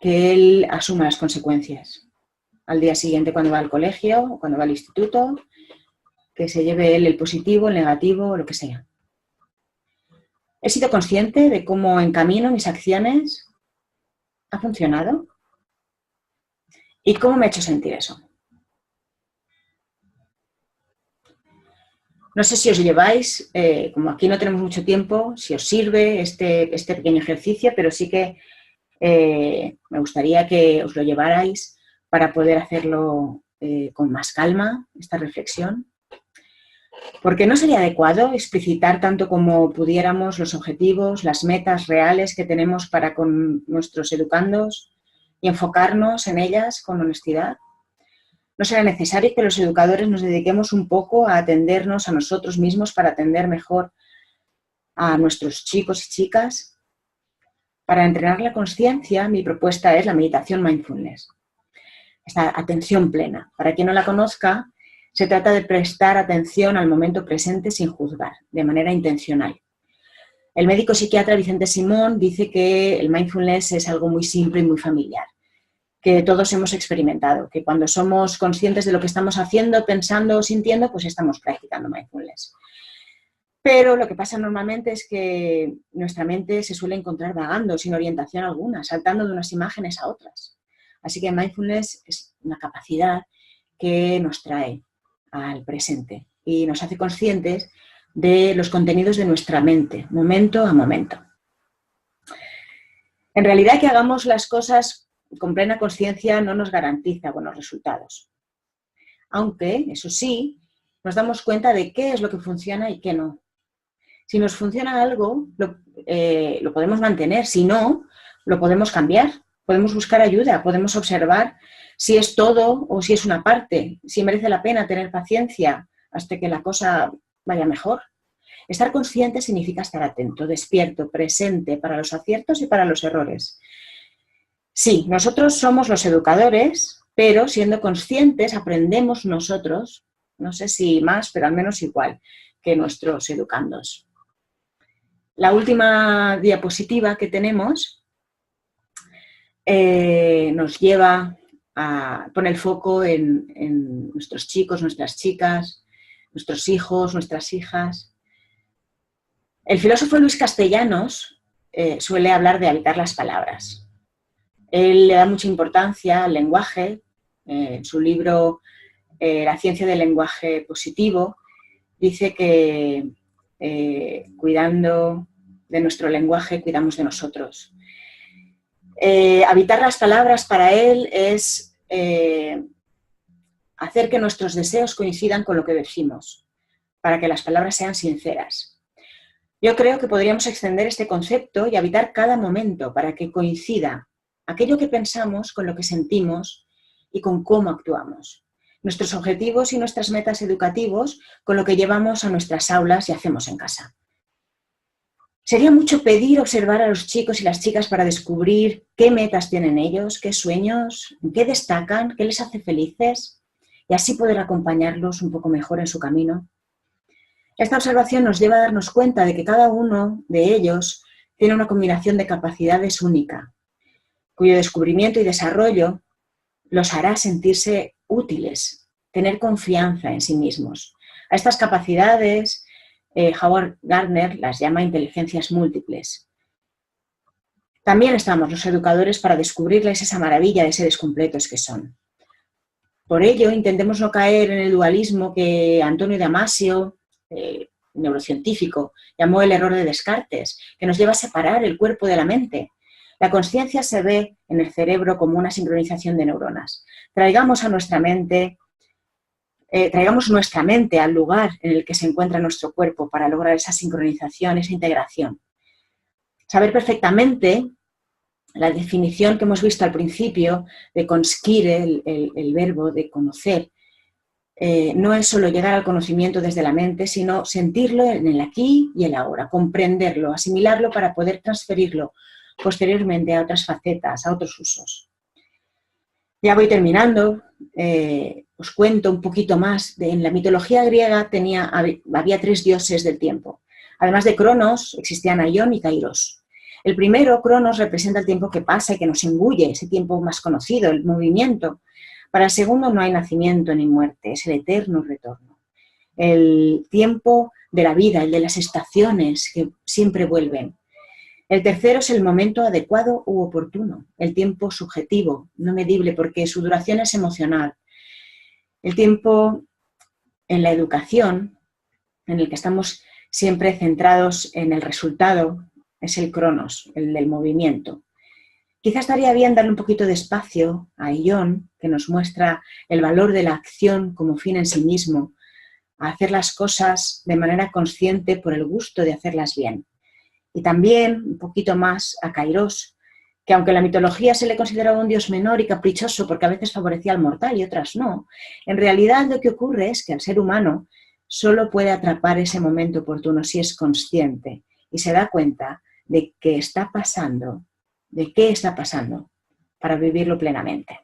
él asuma las consecuencias. Al día siguiente, cuando va al colegio o cuando va al instituto, que se lleve él el positivo, el negativo o lo que sea. ¿He sido consciente de cómo encamino mis acciones? ¿Ha funcionado? ¿Y cómo me ha hecho sentir eso? No sé si os lleváis, como aquí no tenemos mucho tiempo, si os sirve este pequeño ejercicio, pero sí que me gustaría que os lo llevarais para poder hacerlo con más calma, esta reflexión. Porque no sería adecuado explicitar tanto como pudiéramos los objetivos, las metas reales que tenemos para con nuestros educandos y enfocarnos en ellas con honestidad. ¿No será necesario que los educadores nos dediquemos un poco a atendernos a nosotros mismos para atender mejor a nuestros chicos y chicas? Para entrenar la consciencia, mi propuesta es la meditación mindfulness. Esta atención plena. Para quien no la conozca, se trata de prestar atención al momento presente sin juzgar, de manera intencional. El médico psiquiatra Vicente Simón dice que el mindfulness es algo muy simple y muy familiar, que todos hemos experimentado, que cuando somos conscientes de lo que estamos haciendo, pensando o sintiendo, pues estamos practicando mindfulness. Pero lo que pasa normalmente es que nuestra mente se suele encontrar vagando, sin orientación alguna, saltando de unas imágenes a otras. Así que mindfulness es una capacidad que nos trae al presente y nos hace conscientes de los contenidos de nuestra mente, momento a momento. En realidad, que hagamos las cosas con plena conciencia no nos garantiza buenos resultados. Aunque, eso sí, nos damos cuenta de qué es lo que funciona y qué no. Si nos funciona algo, lo podemos mantener. Si no, lo podemos cambiar. Podemos buscar ayuda, podemos observar si es todo o si es una parte, si merece la pena tener paciencia hasta que la cosa vaya mejor. Estar consciente significa estar atento, despierto, presente para los aciertos y para los errores. Sí, nosotros somos los educadores, pero siendo conscientes aprendemos nosotros, no sé si más, pero al menos igual que nuestros educandos. La última diapositiva que tenemos nos lleva a poner el foco en nuestros chicos, nuestras chicas, nuestros hijos, nuestras hijas. El filósofo Luis Castellanos suele hablar de habitar las palabras. Él le da mucha importancia al lenguaje. En su libro La ciencia del lenguaje positivo dice que cuidando de nuestro lenguaje, cuidamos de nosotros. Habitar las palabras para él es hacer que nuestros deseos coincidan con lo que decimos, para que las palabras sean sinceras. Yo creo que podríamos extender este concepto y habitar cada momento para que coincida aquello que pensamos con lo que sentimos y con cómo actuamos. Nuestros objetivos y nuestras metas educativos con lo que llevamos a nuestras aulas y hacemos en casa. Sería mucho pedir observar a los chicos y las chicas para descubrir qué metas tienen ellos, qué sueños, en qué destacan, qué les hace felices y así poder acompañarlos un poco mejor en su camino. Esta observación nos lleva a darnos cuenta de que cada uno de ellos tiene una combinación de capacidades única, cuyo descubrimiento y desarrollo los hará sentirse útiles, tener confianza en sí mismos. A estas capacidades, Howard Gardner las llama inteligencias múltiples. También estamos los educadores para descubrirles esa maravilla de seres completos que son. Por ello, intentemos no caer en el dualismo que Antonio Damasio, neurocientífico, llamó el error de Descartes, que nos lleva a separar el cuerpo de la mente. La consciencia se ve en el cerebro como una sincronización de neuronas. Traigamos nuestra mente al lugar en el que se encuentra nuestro cuerpo para lograr esa sincronización, esa integración. Saber perfectamente la definición que hemos visto al principio de conscire, el verbo de conocer, no es solo llegar al conocimiento desde la mente, sino sentirlo en el aquí y el ahora, comprenderlo, asimilarlo para poder transferirlo posteriormente a otras facetas, a otros usos. Ya voy terminando. Os cuento un poquito más. En la mitología griega había 3 dioses del tiempo. Además de Cronos, existían Aión y Kairos. El primero, Cronos, representa el tiempo que pasa y que nos imbuye, ese tiempo más conocido, el movimiento. Para el segundo no hay nacimiento ni muerte, es el eterno retorno. El tiempo de la vida, el de las estaciones que siempre vuelven. El tercero es el momento adecuado u oportuno, el tiempo subjetivo, no medible, porque su duración es emocional. El tiempo en la educación, en el que estamos siempre centrados en el resultado, es el cronos, el del movimiento. Quizás estaría bien darle un poquito de espacio a Ion, que nos muestra el valor de la acción como fin en sí mismo, a hacer las cosas de manera consciente por el gusto de hacerlas bien. Y también un poquito más a Kairos, que aunque en la mitología se le consideraba un dios menor y caprichoso porque a veces favorecía al mortal y otras no, en realidad lo que ocurre es que el ser humano solo puede atrapar ese momento oportuno si es consciente y se da cuenta de qué está pasando para vivirlo plenamente.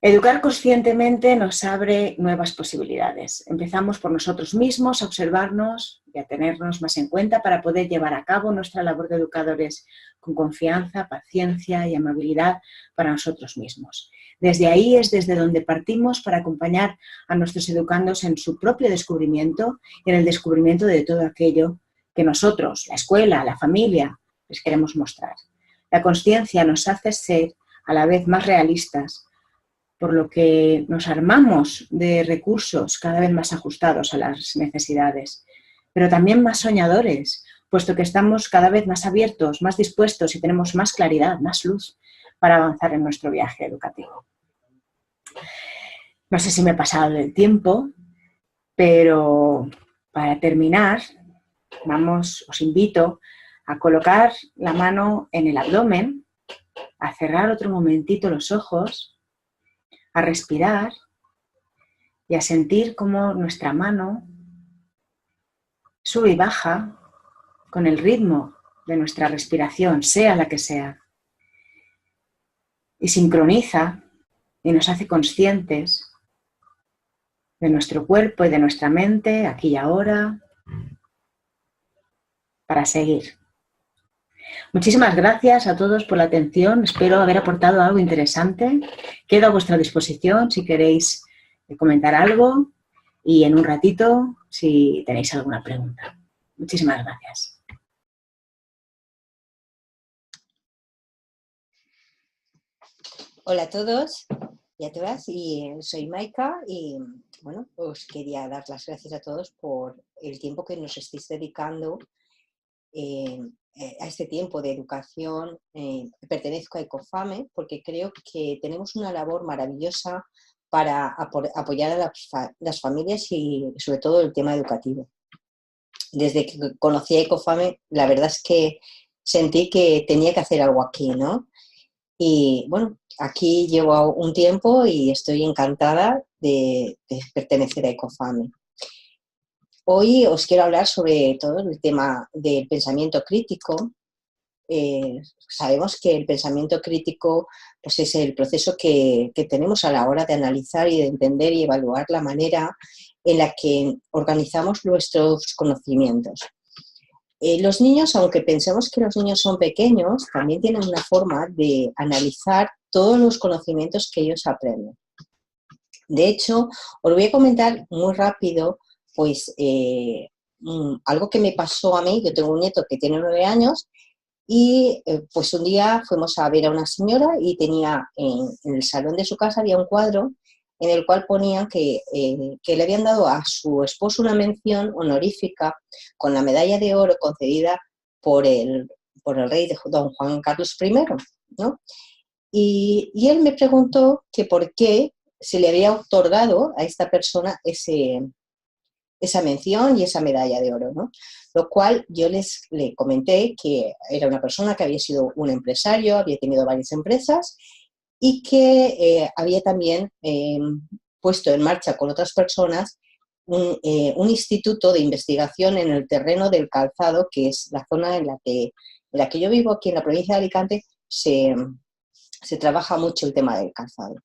Educar conscientemente nos abre nuevas posibilidades. Empezamos por nosotros mismos a observarnos y a tenernos más en cuenta para poder llevar a cabo nuestra labor de educadores con confianza, paciencia y amabilidad para nosotros mismos. Desde ahí es desde donde partimos para acompañar a nuestros educandos en su propio descubrimiento y en el descubrimiento de todo aquello que nosotros, la escuela, la familia, les queremos mostrar. La consciencia nos hace ser a la vez más realistas, por lo que nos armamos de recursos cada vez más ajustados a las necesidades, pero también más soñadores, puesto que estamos cada vez más abiertos, más dispuestos y tenemos más claridad, más luz para avanzar en nuestro viaje educativo. No sé si me he pasado del tiempo, pero para terminar, os invito a colocar la mano en el abdomen, a cerrar otro momentito los ojos, a respirar y a sentir cómo nuestra mano sube y baja con el ritmo de nuestra respiración, sea la que sea, y sincroniza y nos hace conscientes de nuestro cuerpo y de nuestra mente, aquí y ahora, para seguir. Muchísimas gracias a todos por la atención, espero haber aportado algo interesante. Quedo a vuestra disposición si queréis comentar algo y en un ratito si tenéis alguna pregunta. Muchísimas gracias. Hola a todos y a todas, soy Maika y bueno, os quería dar las gracias a todos por el tiempo que nos estéis dedicando a este tiempo de educación. Pertenezco a Ecofame porque creo que tenemos una labor maravillosa para apoyar a las familias y sobre todo el tema educativo. Desde que conocí a Ecofame, la verdad es que sentí que tenía que hacer algo aquí, ¿no? Y bueno, aquí llevo un tiempo y estoy encantada de pertenecer a Ecofame. Hoy os quiero hablar sobre todo el tema del pensamiento crítico. Sabemos que el pensamiento crítico pues es el proceso que tenemos a la hora de analizar y de entender y evaluar la manera en la que organizamos nuestros conocimientos. Los niños, aunque pensemos que los niños son pequeños, también tienen una forma de analizar todos los conocimientos que ellos aprenden. De hecho, os voy a comentar muy rápido pues algo que me pasó a mí. Yo tengo un nieto que tiene 9 años y pues un día fuimos a ver a una señora y tenía en el salón de su casa había un cuadro en el cual ponía que le habían dado a su esposo una mención honorífica con la medalla de oro concedida por el rey de don Juan Carlos I, ¿no? Y él me preguntó que por qué se le había otorgado a esta persona esa mención y esa medalla de oro, ¿no? Lo cual yo le comenté que era una persona que había sido un empresario, había tenido varias empresas y que había también puesto en marcha con otras personas un instituto de investigación en el terreno del calzado, que es la zona en la que yo vivo, aquí en la provincia de Alicante. Se trabaja mucho el tema del calzado.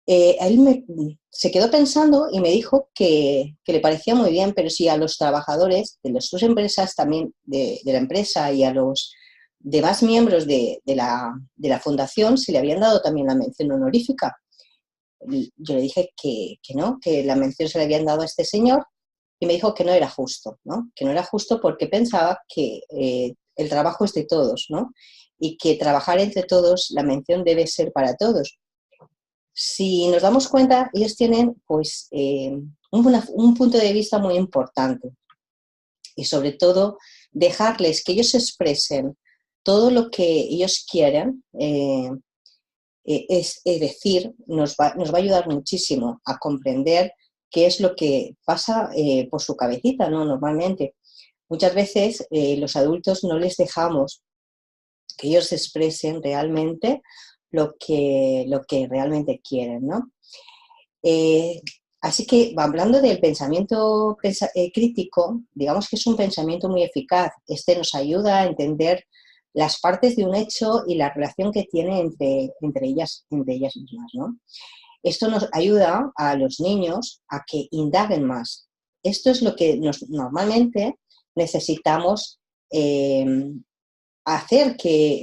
Él se quedó pensando y me dijo que le parecía muy bien, pero si a los trabajadores de sus empresas, también de la empresa, y a los demás miembros de la fundación se le habían dado también la mención honorífica. Yo le dije que no, que la mención se le habían dado a este señor, y me dijo que no era justo, ¿no? Que no era justo porque pensaba que el trabajo es de todos, ¿no? Y que trabajar entre todos, la mención debe ser para todos. Si nos damos cuenta, ellos tienen pues un punto de vista muy importante, y sobre todo dejarles que ellos expresen todo lo que ellos quieren, es decir, nos va a ayudar muchísimo a comprender qué es lo que pasa por su cabecita, ¿no? Normalmente, muchas veces los adultos no les dejamos que ellos expresen realmente lo que realmente quieren, ¿no? Así que, hablando del pensamiento crítico, digamos que es un pensamiento muy eficaz. Este nos ayuda a entender las partes de un hecho y la relación que tiene entre ellas mismas, ¿no? Esto nos ayuda a los niños a que indaguen más. Esto es lo que normalmente necesitamos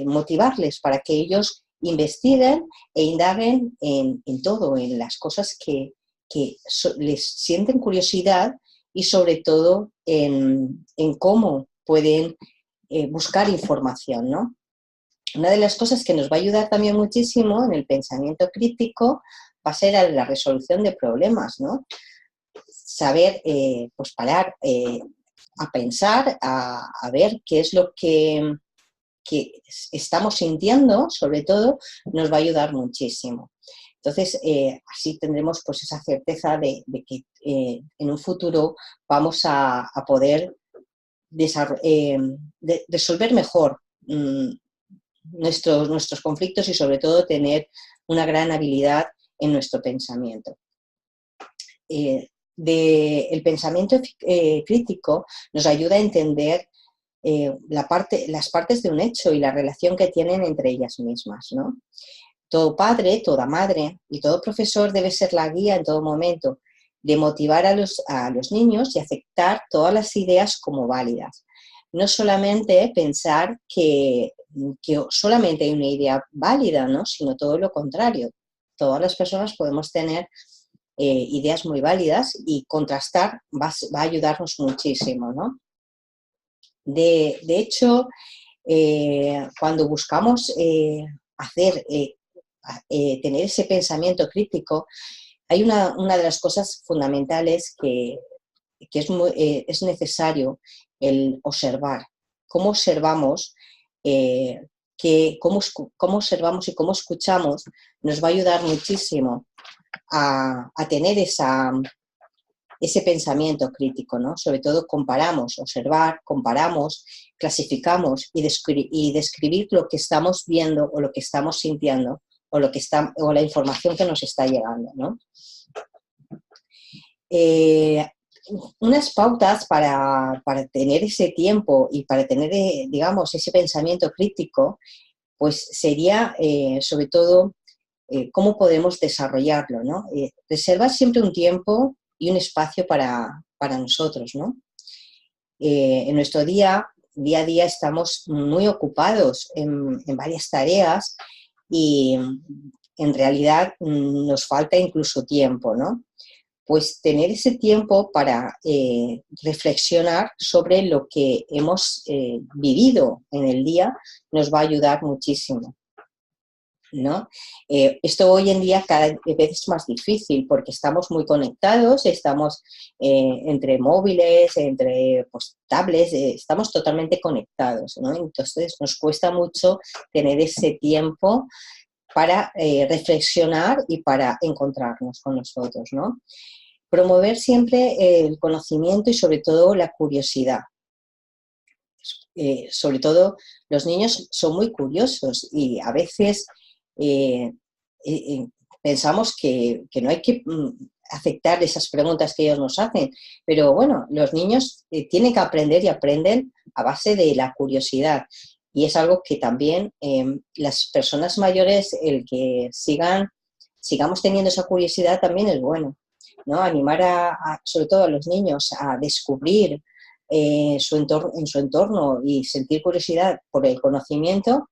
motivarles para que ellos investiguen e indaguen en todo, en las cosas que les sienten curiosidad y sobre todo en cómo pueden buscar información, ¿no? Una de las cosas que nos va a ayudar también muchísimo en el pensamiento crítico va a ser la resolución de problemas, ¿no? Saber, pues parar a pensar, a ver qué es lo que estamos sintiendo, sobre todo, nos va a ayudar muchísimo. Entonces, así tendremos pues esa certeza de que en un futuro vamos a poder resolver mejor nuestros conflictos y sobre todo tener una gran habilidad en nuestro pensamiento. El pensamiento crítico nos ayuda a entender las partes de un hecho y la relación que tienen entre ellas mismas, ¿no? Todo padre, toda madre y todo profesor debe ser la guía en todo momento de motivar a los niños y aceptar todas las ideas como válidas. No solamente pensar que solamente hay una idea válida, ¿no? Sino todo lo contrario. Todas las personas podemos tener ideas muy válidas y contrastar va a ayudarnos muchísimo, ¿no? De hecho, cuando buscamos tener ese pensamiento crítico, hay una de las cosas fundamentales que es necesario el observar. Cómo observamos, cómo observamos y cómo escuchamos nos va a ayudar muchísimo a tener ese pensamiento crítico, ¿no? Sobre todo comparamos, clasificamos y describir lo que estamos viendo o lo que estamos sintiendo o la información que nos está llegando, ¿no? Unas pautas para tener ese tiempo y para tener, digamos, ese pensamiento crítico, pues sería, sobre todo, cómo podemos desarrollarlo, ¿no? Reservar siempre un tiempo y un espacio para nosotros, ¿no? En nuestro día a día estamos muy ocupados en varias tareas y en realidad nos falta incluso tiempo, ¿no? Pues tener ese tiempo para reflexionar sobre lo que hemos vivido en el día nos va a ayudar muchísimo, ¿no? Esto hoy en día cada vez es más difícil porque estamos muy conectados, estamos entre móviles, entre pues, tablets, estamos totalmente conectados, ¿no? Entonces nos cuesta mucho tener ese tiempo para reflexionar y para encontrarnos con nosotros, ¿no? Promover siempre el conocimiento y sobre todo la curiosidad. Sobre todo los niños son muy curiosos y a veces pensamos que no hay que aceptar esas preguntas que ellos nos hacen, pero bueno, los niños tienen que aprender y aprenden a base de la curiosidad. Y es algo que también las personas mayores, el que sigamos teniendo esa curiosidad también es bueno, ¿no? Animar sobre todo a los niños a descubrir en su entorno y sentir curiosidad por el conocimiento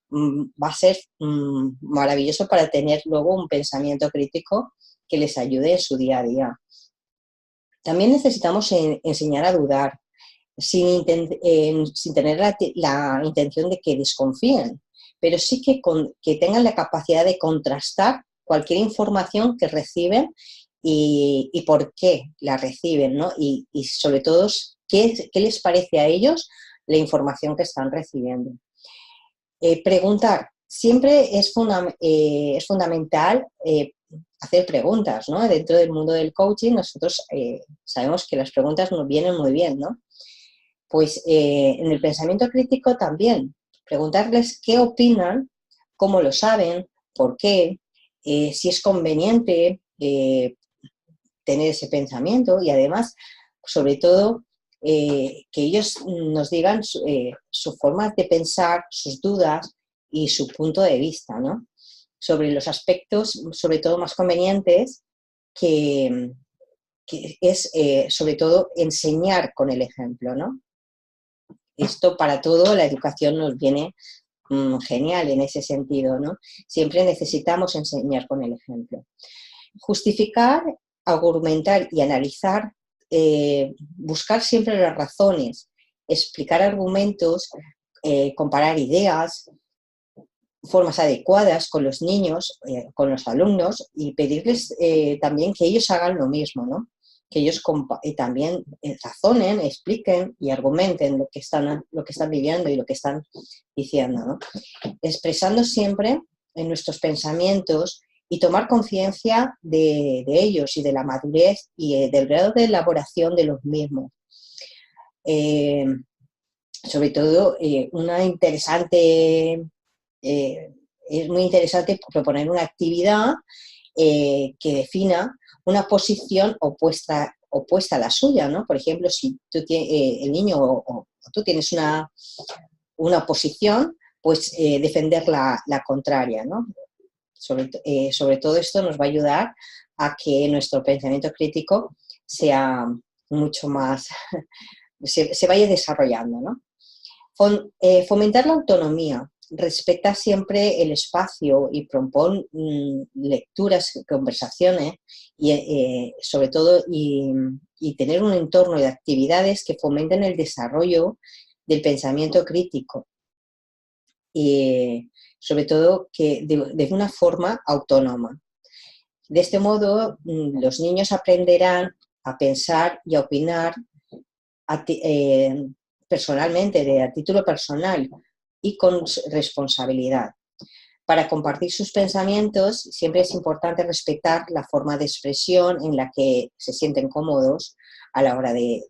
va a ser maravilloso para tener luego un pensamiento crítico que les ayude en su día a día. También necesitamos enseñar a dudar, sin tener la intención de que desconfíen, pero sí que tengan la capacidad de contrastar cualquier información que reciben y por qué la reciben, ¿no? Y sobre todo, qué les parece a ellos la información que están recibiendo. Preguntar. Siempre es fundamental hacer preguntas, ¿no? Dentro del mundo del coaching nosotros sabemos que las preguntas nos vienen muy bien, ¿no? Pues en el pensamiento crítico también, preguntarles qué opinan, cómo lo saben, por qué, si es conveniente tener ese pensamiento y además, sobre todo, que ellos nos digan su forma de pensar, sus dudas y su punto de vista, ¿no? Sobre los aspectos, sobre todo más convenientes, que es sobre todo enseñar con el ejemplo, ¿no? Esto para todo la educación nos viene genial en ese sentido, ¿no? Siempre necesitamos enseñar con el ejemplo. Justificar, argumentar y analizar, buscar siempre las razones, explicar argumentos, comparar ideas, formas adecuadas con los niños, con los alumnos, y pedirles también que ellos hagan lo mismo, ¿no? Que ellos también razonen, expliquen y argumenten lo que están viviendo y lo que están diciendo, ¿no? Expresando siempre en nuestros pensamientos y tomar conciencia de ellos y de la madurez y del grado de elaboración de los mismos. Sobre todo, es muy interesante proponer una actividad que defina una posición opuesta a la suya, ¿no? Por ejemplo, si tú el niño o tú tienes una posición, pues defender la contraria, ¿no? Sobre todo esto nos va a ayudar a que nuestro pensamiento crítico sea mucho más, se vaya desarrollando, ¿no? Fomentar la autonomía, respeta siempre el espacio y propone lecturas, conversaciones y sobre todo y tener un entorno de actividades que fomenten el desarrollo del pensamiento crítico. Y sobre todo que de una forma autónoma. De este modo, los niños aprenderán a pensar y a opinar personalmente, a título personal y con responsabilidad. Para compartir sus pensamientos, siempre es importante respetar la forma de expresión en la que se sienten cómodos a la hora de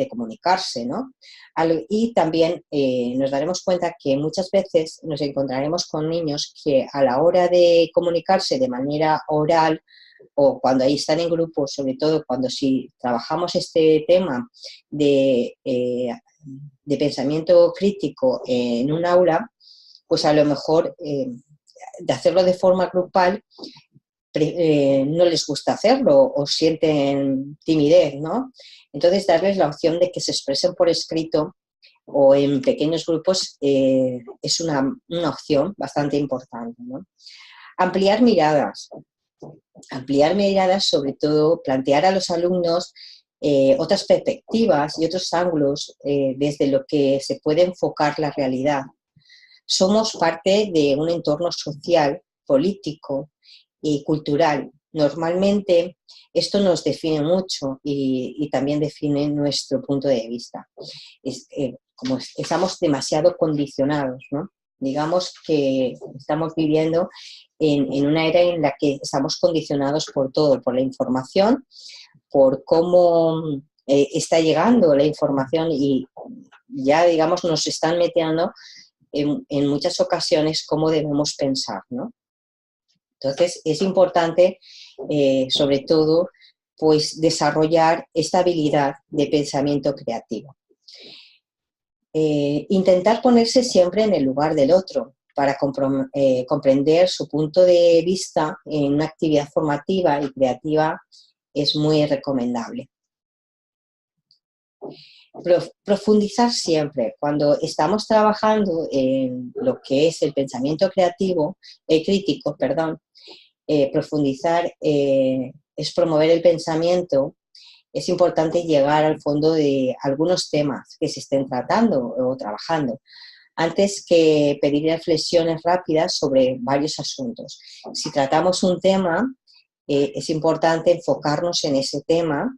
comunicarse, ¿no? Y también nos daremos cuenta que muchas veces nos encontraremos con niños que a la hora de comunicarse de manera oral o cuando ahí están en grupo, sobre todo cuando si trabajamos este tema de pensamiento crítico en un aula, pues a lo mejor de hacerlo de forma grupal no les gusta hacerlo o sienten timidez, ¿no? Entonces, darles la opción de que se expresen por escrito o en pequeños grupos es una opción bastante importante, ¿no? Ampliar miradas, sobre todo plantear a los alumnos otras perspectivas y otros ángulos desde lo que se puede enfocar la realidad. Somos parte de un entorno social, político y cultural. Normalmente esto nos define mucho y también define nuestro punto de vista. Como estamos demasiado condicionados, ¿no? Digamos que estamos viviendo en una era en la que estamos condicionados por todo, por la información, por cómo está llegando la información y ya, digamos, nos están metiendo en muchas ocasiones cómo debemos pensar, ¿no? Entonces, es importante, sobre todo, pues desarrollar esta habilidad de pensamiento creativo. Intentar ponerse siempre en el lugar del otro para comprender su punto de vista en una actividad formativa y creativa es muy recomendable. Profundizar siempre. Cuando estamos trabajando en lo que es el pensamiento crítico, profundizar es promover el pensamiento. Es importante llegar al fondo de algunos temas que se estén tratando o trabajando, antes que pedir reflexiones rápidas sobre varios asuntos. Si tratamos un tema, es importante enfocarnos en ese tema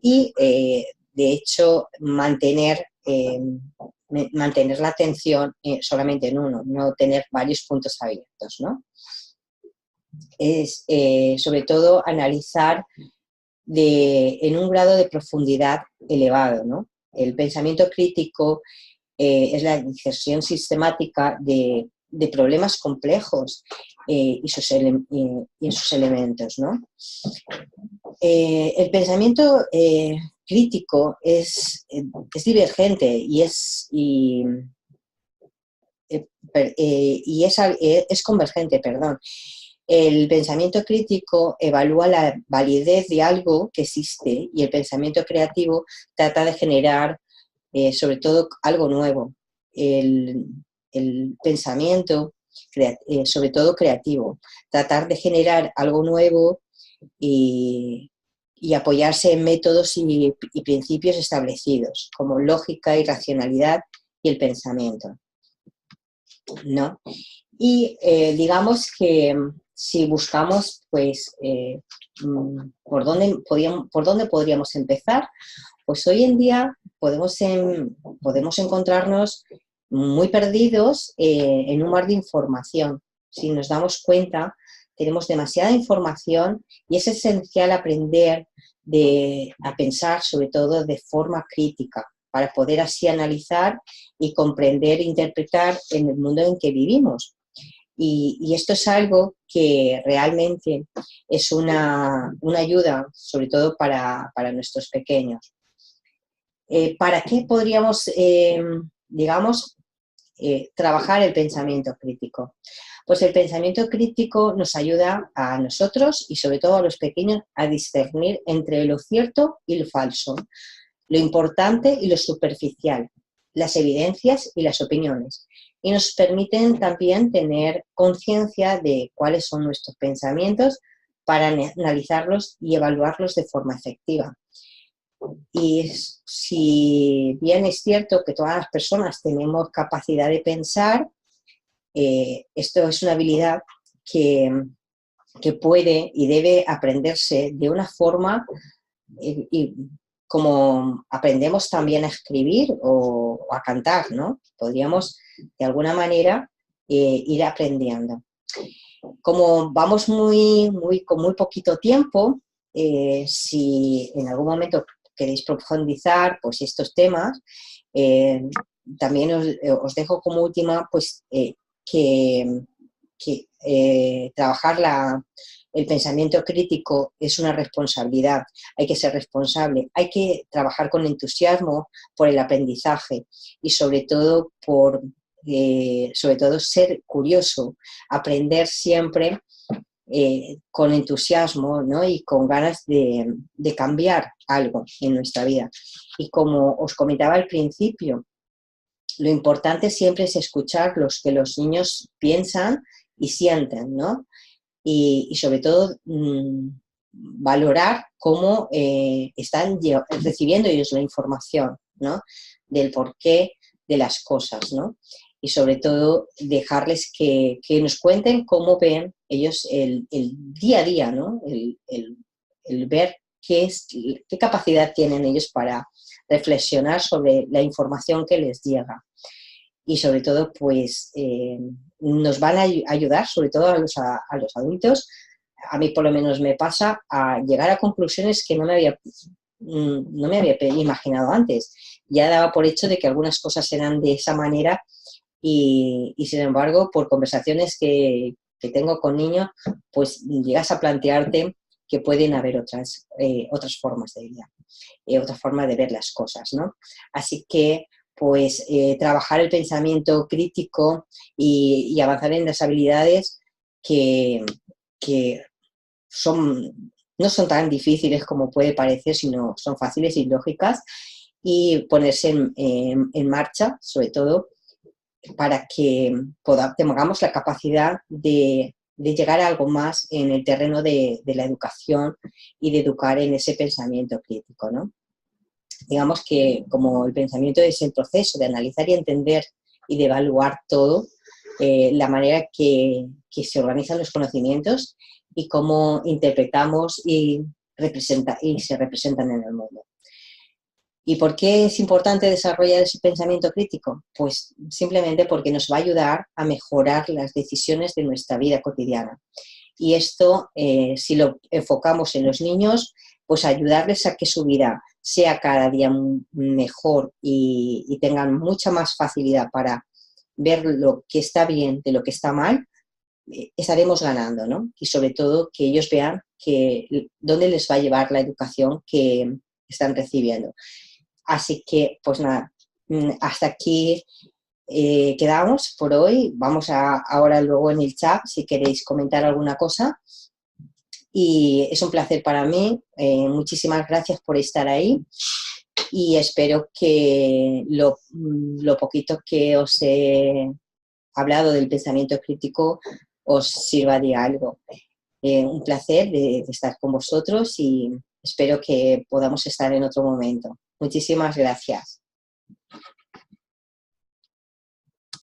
y, de hecho, mantener la atención solamente en uno, no tener varios puntos abiertos, ¿no? Es, sobre todo, analizar en un grado de profundidad elevado, ¿no? El pensamiento crítico es la disección sistemática de problemas complejos y sus elementos, ¿no? El pensamiento crítico es divergente y es convergente, perdón. El pensamiento crítico evalúa la validez de algo que existe y el pensamiento creativo trata de generar sobre todo algo nuevo. El pensamiento, sobre todo creativo, tratar de generar algo nuevo y apoyarse en métodos y principios establecidos, como lógica y racionalidad y el pensamiento, ¿no? Y digamos que si buscamos, pues, ¿por dónde podríamos empezar? Pues hoy en día podemos encontrarnos muy perdidos en un mar de información. Si nos damos cuenta, tenemos demasiada información y es esencial aprender a pensar, sobre todo de forma crítica, para poder así analizar y comprender e interpretar en el mundo en que vivimos. Y esto es algo que realmente es una ayuda, sobre todo para nuestros pequeños. ¿Para qué podríamos, digamos, trabajar el pensamiento crítico? Pues el pensamiento crítico nos ayuda a nosotros y sobre todo a los pequeños a discernir entre lo cierto y lo falso, lo importante y lo superficial, las evidencias y las opiniones. Y nos permiten también tener conciencia de cuáles son nuestros pensamientos para analizarlos y evaluarlos de forma efectiva. Y si bien es cierto que todas las personas tenemos capacidad de pensar, esto es una habilidad que puede y debe aprenderse de una forma, y como aprendemos también a escribir o a cantar, ¿no? Podríamos de alguna manera ir aprendiendo. Como vamos con muy poquito tiempo, si en algún momento queréis profundizar pues, estos temas, también os dejo como última pues, que trabajar el pensamiento crítico es una responsabilidad, hay que ser responsable, hay que trabajar con entusiasmo por el aprendizaje y sobre todo ser curioso, aprender siempre con entusiasmo, ¿no? Y con ganas de cambiar algo en nuestra vida. Y como os comentaba al principio, lo importante siempre es escuchar lo que los niños piensan y sienten, ¿no? Y sobre todo valorar cómo están recibiendo ellos la información, ¿no? Del porqué de las cosas, ¿no? Y sobre todo dejarles que nos cuenten cómo ven ellos el día a día, ¿no? El ver qué capacidad tienen ellos para reflexionar sobre la información que les llega. Y sobre todo, pues, nos van a ayudar, sobre todo a los adultos, a mí por lo menos me pasa, a llegar a conclusiones que no me había imaginado antes. Ya daba por hecho de que algunas cosas eran de esa manera y sin embargo, por conversaciones que tengo con niños, pues llegas a plantearte que pueden haber otras formas de vida, otra forma de ver las cosas, ¿no? Así que, pues, trabajar el pensamiento crítico y avanzar en las habilidades que no son tan difíciles como puede parecer, sino son fáciles y lógicas, y ponerse en marcha, sobre todo, para que tengamos la capacidad de llegar a algo más en el terreno de la educación y de educar en ese pensamiento crítico, ¿no? Digamos que como el pensamiento es el proceso de analizar y entender y de evaluar todo, la manera que se organizan los conocimientos y cómo interpretamos y se representan en el mundo. ¿Y por qué es importante desarrollar ese pensamiento crítico? Pues simplemente porque nos va a ayudar a mejorar las decisiones de nuestra vida cotidiana. Y esto, si lo enfocamos en los niños, pues ayudarles a que su vida sea cada día mejor y tengan mucha más facilidad para ver lo que está bien de lo que está mal, estaremos ganando, ¿no? Y sobre todo que ellos vean dónde les va a llevar la educación que están recibiendo. Así que, pues nada, hasta aquí quedamos por hoy. Vamos ahora luego en el chat si queréis comentar alguna cosa. Y es un placer para mí. Muchísimas gracias por estar ahí. Y espero que lo poquito que os he hablado del pensamiento crítico os sirva de algo. Un placer de estar con vosotros y espero que podamos estar en otro momento. Muchísimas gracias.